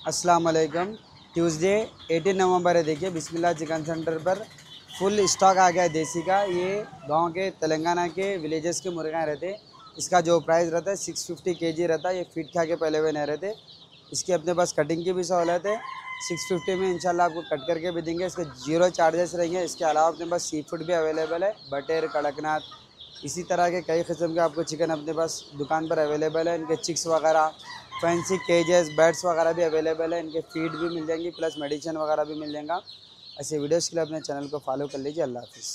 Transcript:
अस्सलाम वालेकुम। ट्यूसडे 18 नवंबर है। देखिए बिस्मिल्लाह चिकन सेंटर पर फुल स्टॉक आ गया है देसी का। ये गांव के तेलंगाना के विलेजेस के मुर्गा रहते। इसका जो प्राइस रहता है 650 केजी रहता है। ये फीट खा के पहले हुए नहीं रहते। इसकी अपने पास कटिंग की भी सहूलत है। 650 में इंशाल्लाह आपको कट करके भी देंगे। इसके 0 चार्जेस रहेंगे। इसके अलावा अपने पास सी फूड भी अवेलेबल है, बटेर, कड़कनाथ, इसी तरह के कई किस्म के आपको चिकन अपने पास दुकान पर अवेलेबल है। इनके चिक्स वगैरह, फैंसी केजेस, बेड्स वगैरह भी अवेलेबल है। इनके फीड भी मिल जाएंगी, प्लस मेडिसिन वगैरह भी मिल जाएगा। ऐसे वीडियोस के लिए अपने चैनल को फॉलो कर लीजिए। अल्लाह हाफिज़।